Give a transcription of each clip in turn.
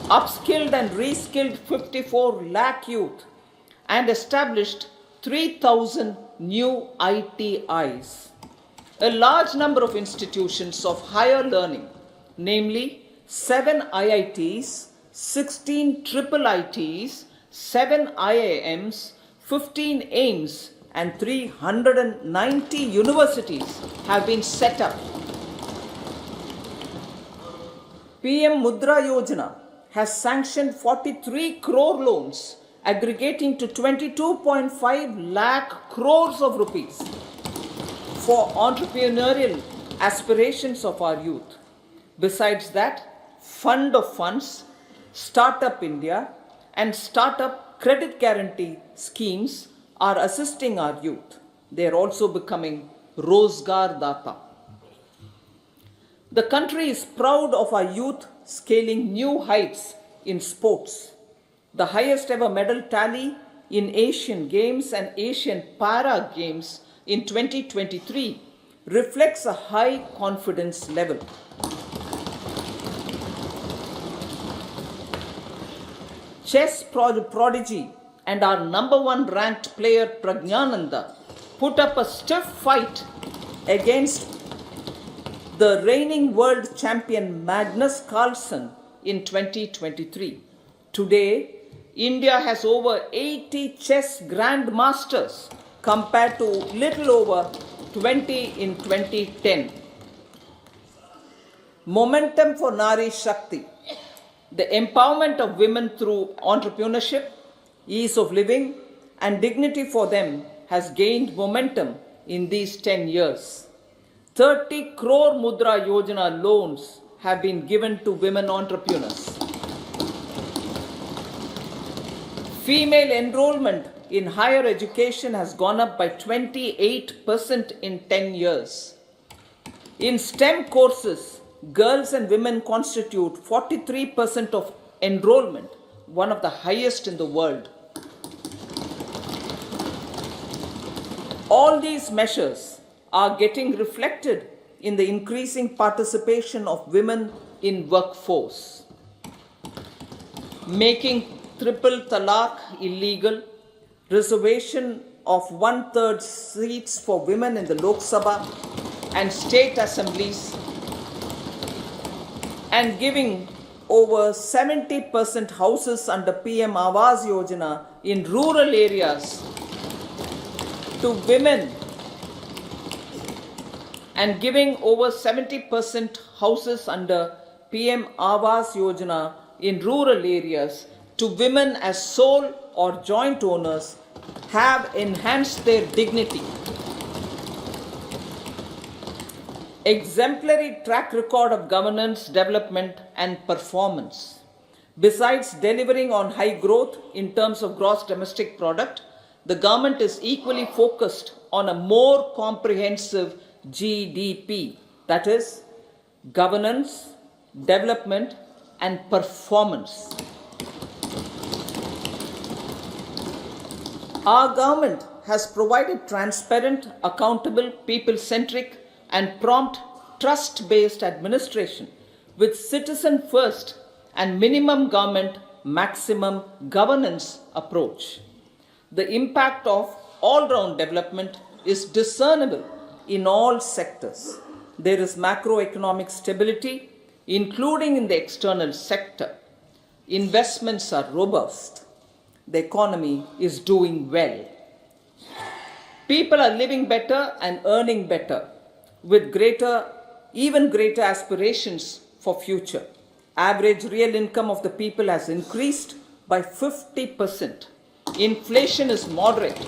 upskilled and reskilled 54 lakh youth, and established 3,000 new ITIs. A large number of institutions of higher learning, namely 7 IITs, 16 triple ITs, 7 IIMs, 15 AIMS, and 390 universities have been set up. PM Mudra Yojana has sanctioned 43 crore loans aggregating to 22.5 lakh crores of rupees for entrepreneurial aspirations of our youth. Besides that, Fund of Funds, Startup India, and Startup Credit Guarantee schemes are assisting our youth. They are also becoming Rozgar Data. The country is proud of our youth scaling new heights in sports. The highest ever medal tally in Asian Games and Asian Para Games in 2023 reflects a high confidence level. Chess prodigy and our number 1 ranked player Pragyananda put up a stiff fight against the reigning world champion Magnus Carlsen in 2023. Today, India has over 80 chess grandmasters compared to little over 20 in 2010. Momentum for Nari Shakti. The empowerment of women through entrepreneurship, ease of living, and dignity for them has gained momentum in these 10 years. 30 crore Mudra Yojana loans have been given to women entrepreneurs. Female enrollment in higher education has gone up by 28% in 10 years. In STEM courses, girls and women constitute 43% of enrollment, one of the highest in the world. All these measures are getting reflected in the increasing participation of women in workforce. Making triple talaq illegal, reservation of 1/3 seats for women in the Lok Sabha and state assemblies, and giving over 70% houses under PM Awas Yojana in rural areas to women, and giving over 70% houses under PM Awas Yojana in rural areas to women as sole or joint owners have enhanced their dignity. Exemplary track record of governance, development, and performance. Besides delivering on high growth in terms of gross domestic product, the government is equally focused on a more comprehensive GDP, that is, governance, development, and performance. Our government has provided transparent, accountable, people-centric, and prompt, trust-based administration with citizen-first and minimum government, maximum governance approach. The impact of all-round development is discernible in all sectors. There is macroeconomic stability, including in the external sector. Investments are robust. The economy is doing well. People are living better and earning better, with even greater aspirations for future. Average real income of the people has increased by 50%. Inflation is moderate.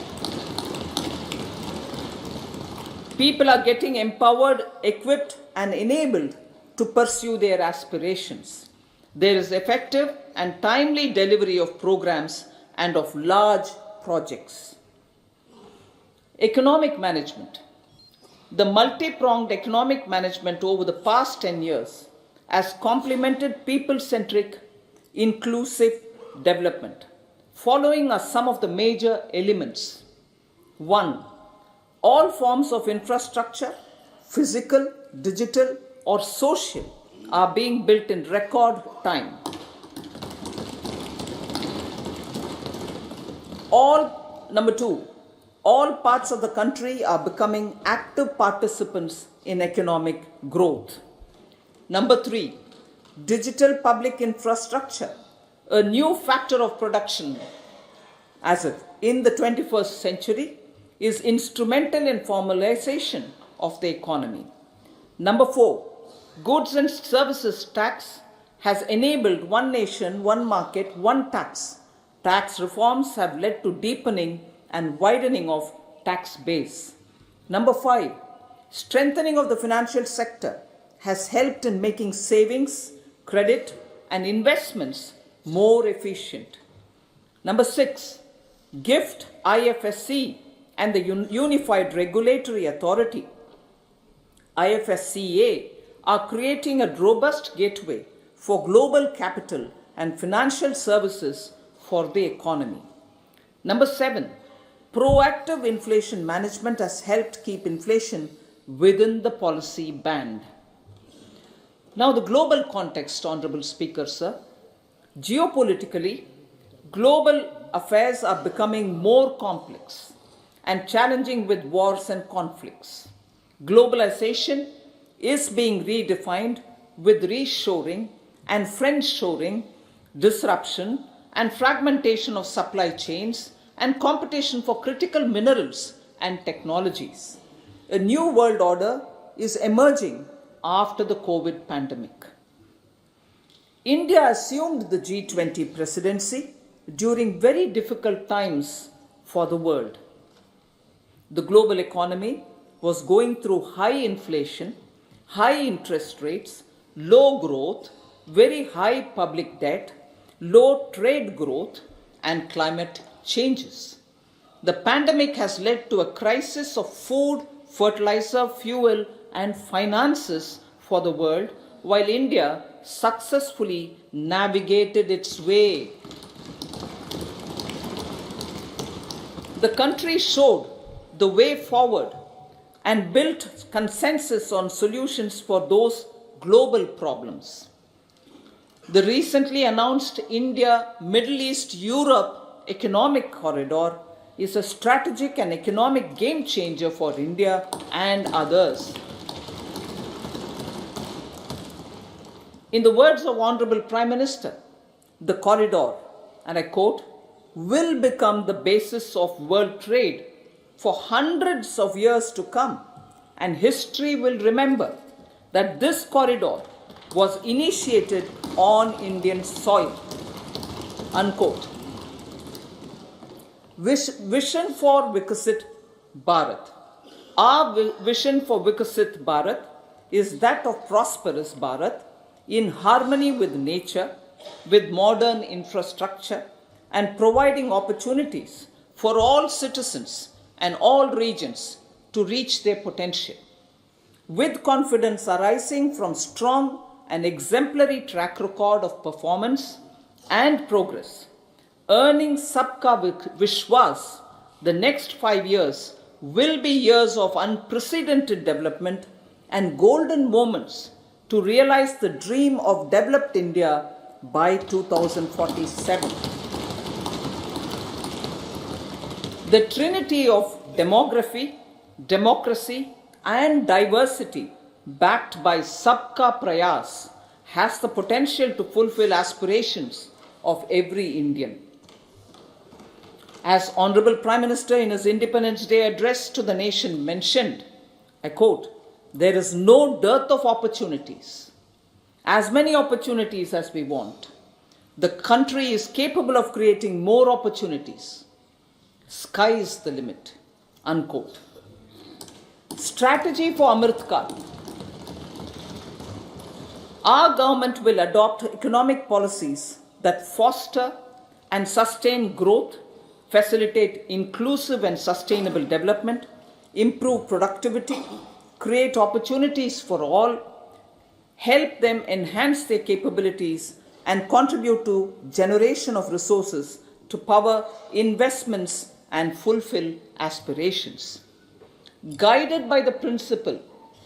People are getting empowered, equipped, and enabled to pursue their aspirations. There is effective and timely delivery of programs and of large projects. Economic management. The multi-pronged economic management over the past 10 years has complemented people-centric, inclusive development. Following are some of the major elements. 1. All forms of infrastructure, physical, digital, or social, are being built in record time. Number two, all parts of the country are becoming active participants in economic growth. Number three, digital public infrastructure, a new factor of production in the 21st century, is instrumental in formalization of the economy. Number four, goods and services tax has enabled one nation, one market, one tax. Tax reforms have led to deepening and widening of tax base. Number five, strengthening of the financial sector has helped in making savings, credit, and investments more efficient. Number six, GIFT, IFSC, and the Unified Regulatory Authority, IFSCA, are creating a robust gateway for global capital and financial services for the economy. Number seven, proactive inflation management has helped keep inflation within the policy band. Now, the global context, Honorable Speaker, sir. Geopolitically, global affairs are becoming more complex and challenging with wars and conflicts. Globalization is being redefined with reshoring and friendshoring, disruption and fragmentation of supply chains, and competition for critical minerals and technologies. A new world order is emerging after the COVID pandemic. India assumed the G20 presidency during very difficult times for the world. The global economy was going through high inflation, high interest rates, low growth, very high public debt, low trade growth, and climate changes. The pandemic has led to a crisis of food, fertilizer, fuel, and finances for the world, while India successfully navigated its way. The country showed the way forward and built consensus on solutions for those global problems. The recently announced India-Middle East-Europe economic corridor is a strategic and economic game changer for India and others. In the words of Honorable Prime Minister, the corridor, and I quote, will become the basis of world trade for hundreds of years to come, and history will remember that this corridor was initiated on Indian soil. Unquote. Vision for Vikasit Bharat. Our vision for Vikasit Bharat is that of prosperous Bharat in harmony with nature, with modern infrastructure, and providing opportunities for all citizens and all regions to reach their potential. With confidence arising from strong and exemplary track record of performance and progress, earning Sabka Vishwas, the next 5 years will be years of unprecedented development and golden moments to realize the dream of developed India by 2047. The trinity of demography, democracy, and diversity backed by Sabka Prayas has the potential to fulfill aspirations of every Indian. As Honorable Prime Minister in his Independence Day address to the nation mentioned, I quote, there is no dearth of opportunities, as many opportunities as we want. The country is capable of creating more opportunities. Sky is the limit. Unquote. Strategy for Amrit Kal. Our government will adopt economic policies that foster and sustain growth, facilitate inclusive and sustainable development, improve productivity, create opportunities for all, help them enhance their capabilities, and contribute to generation of resources to power investments and fulfill aspirations. Guided by the principle,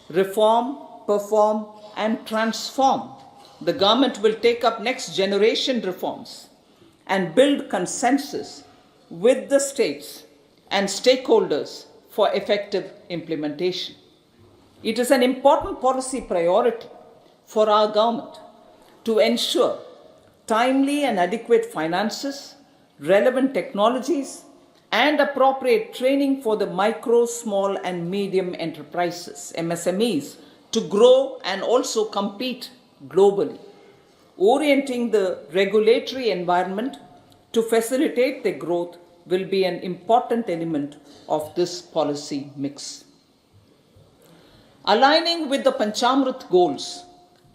reform, perform, and transform, the government will take up next generation reforms and build consensus with the states and stakeholders for effective implementation. It is an important policy priority for our government to ensure timely and adequate finances, relevant technologies, and appropriate training for the micro, small, and medium enterprises, MSMEs, to grow and also compete globally. Orienting the regulatory environment to facilitate their growth will be an important element of this policy mix. Aligning with the Panchamrit goals,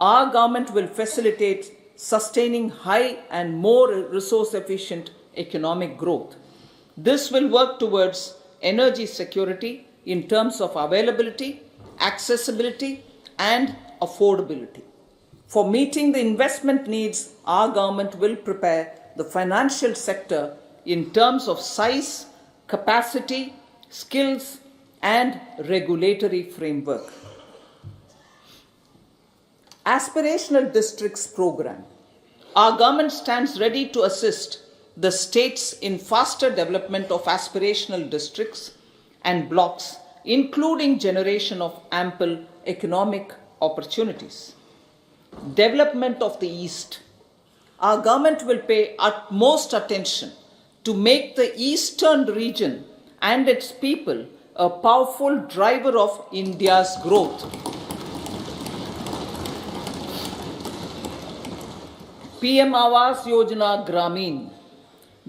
our government will facilitate sustaining high and more resource efficient economic growth. This will work towards energy security in terms of availability, accessibility, and affordability. For meeting the investment needs, our government will prepare the financial sector in terms of size, capacity, skills, and regulatory framework. Aspirational Districts Program. Our government stands ready to assist the states in faster development of aspirational districts and blocks, including generation of ample economic opportunities. Development of the East. Our government will pay utmost attention to make the eastern region and its people a powerful driver of India's growth. PM Awas Yojana Gramin.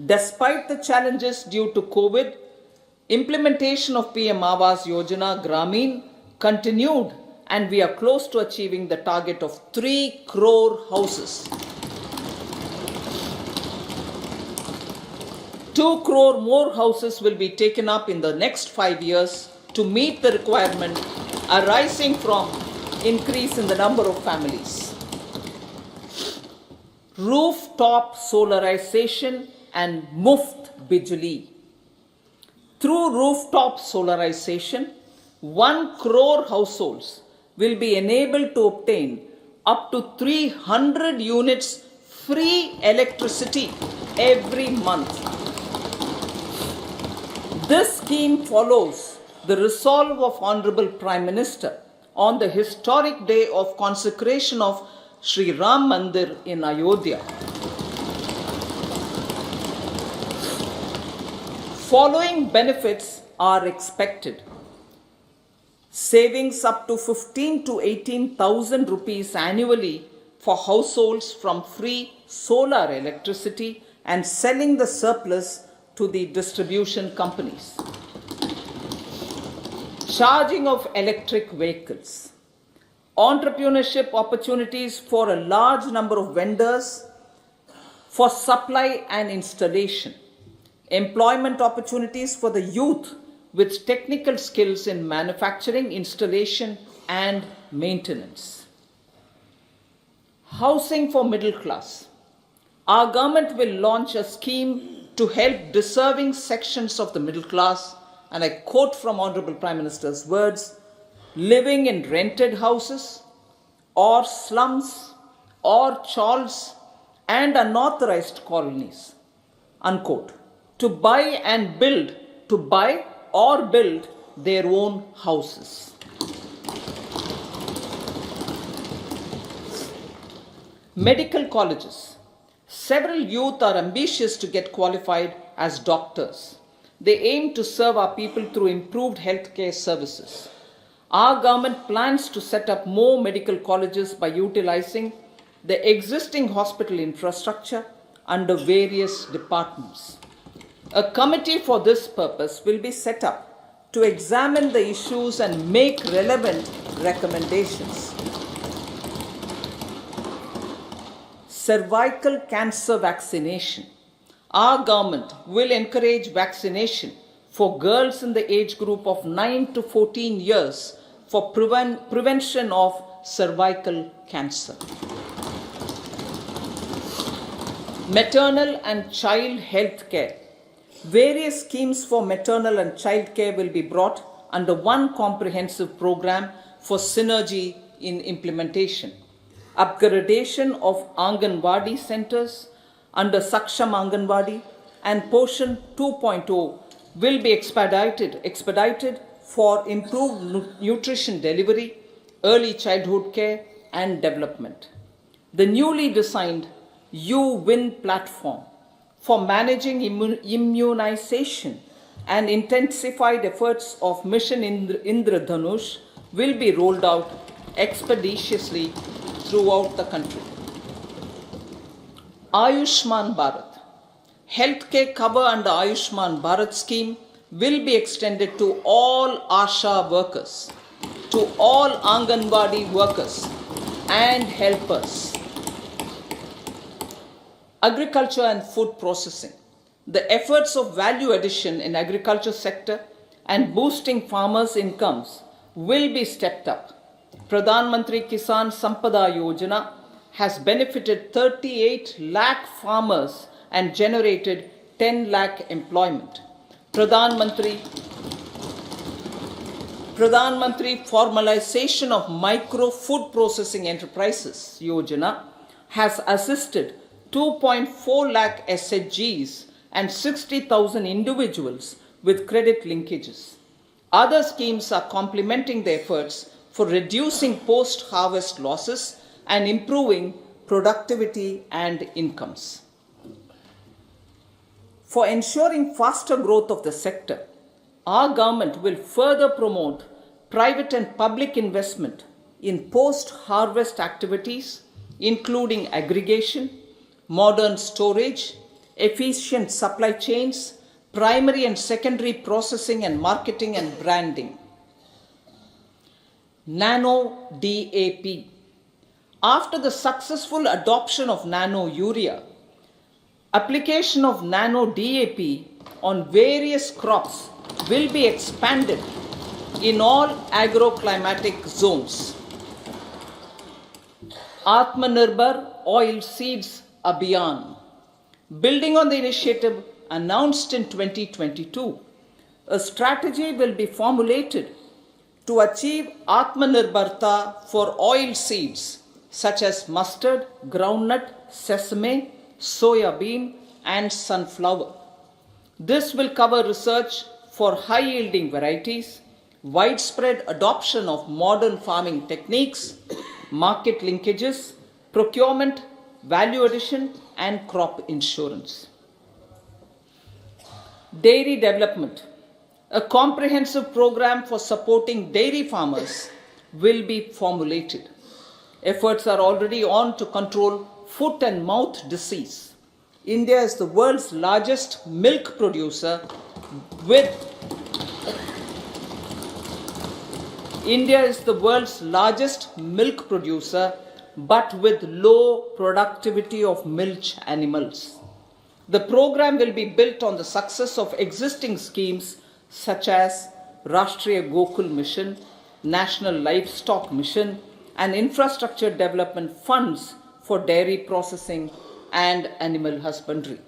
Despite the challenges due to COVID, implementation of PM Awas Yojana Gramin continued, and we are close to achieving the target of 3 crore houses. 2 crore more houses will be taken up in the next 5 years to meet the requirement arising from increase in the number of families. Rooftop solarization and Muft Bijli. Through rooftop solarization, 1 crore households will be enabled to obtain up to 300 units free electricity every month. This scheme follows the resolve of Honorable Prime Minister on the historic day of consecration of Sri Ram Mandir in Ayodhya. Following benefits are expected. Savings up to 15 to 18,000 rupees annually for households from free solar electricity and selling the surplus to the distribution companies. Charging of electric vehicles. Entrepreneurship opportunities for a large number of vendors for supply and installation. Employment opportunities for the youth with technical skills in manufacturing, installation, and maintenance. Housing for middle class. Our government will launch a scheme to help deserving sections of the middle class, and I quote from Honorable Prime Minister's words, living in rented houses or slums or chawls and unauthorized colonies, unquote, to buy or build their own houses. Medical colleges. Several youth are ambitious to get qualified as doctors. They aim to serve our people through improved healthcare services. Our government plans to set up more medical colleges by utilizing the existing hospital infrastructure under various departments. A committee for this purpose will be set up to examine the issues and make relevant recommendations. Cervical cancer vaccination. Our government will encourage vaccination for girls in the age group of 9 to 14 years for prevention of cervical cancer. Maternal and child health care. Various schemes for maternal and child care will be brought under one comprehensive program for synergy in implementation. Upgradation of Anganwadi centers under Saksham Anganwadi, and Poshan 2.0 will be expedited for improved nutrition delivery, early childhood care and development. The newly designed You-Win platform for managing immunization and intensified efforts of Mission Indradhanush will be rolled out expeditiously throughout the country. Ayushman Bharat. Healthcare cover under Ayushman Bharat scheme will be extended to all ASHA workers, to all Anganwadi workers and helpers. Agriculture and food processing. The efforts of value addition in agriculture sector and boosting farmers' incomes will be stepped up. Pradhan Mantri Kisan Sampada Yojana has benefited 38 lakh farmers and generated 10 lakh employment. Pradhan Mantri Formalization of Micro Food Processing Enterprises Yojana has assisted 2.4 lakh SHGs and 60,000 individuals with credit linkages. Other schemes are complementing the efforts for reducing post-harvest losses and improving productivity and incomes. For ensuring faster growth of the sector, our government will further promote private and public investment in post-harvest activities, including aggregation, modern storage, efficient supply chains, primary and secondary processing and marketing and branding. Nano DAP. After the successful adoption of nano urea, application of nano DAP on various crops will be expanded in all agroclimatic zones. Atmanirbhar Oil Seeds Abhiyan. Building on the initiative announced in 2022, a strategy will be formulated to achieve Atmanirbharta for oil seeds such as mustard, groundnut, sesame, soya bean and sunflower. This will cover research for high-yielding varieties, widespread adoption of modern farming techniques, market linkages, procurement, value addition and crop insurance. Dairy development. A comprehensive program for supporting dairy farmers will be formulated. Efforts are already on to control foot and mouth disease. India is the world's largest milk producer but with low productivity of milch animals. The program will be built on the success of existing schemes such as Rashtriya Gokul Mission, National Livestock Mission, and infrastructure development funds for dairy processing and animal husbandry.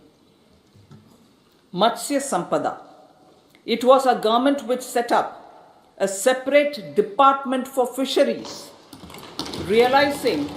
Matsya Sampada. It was our government which set up a separate department for fisheries, realizing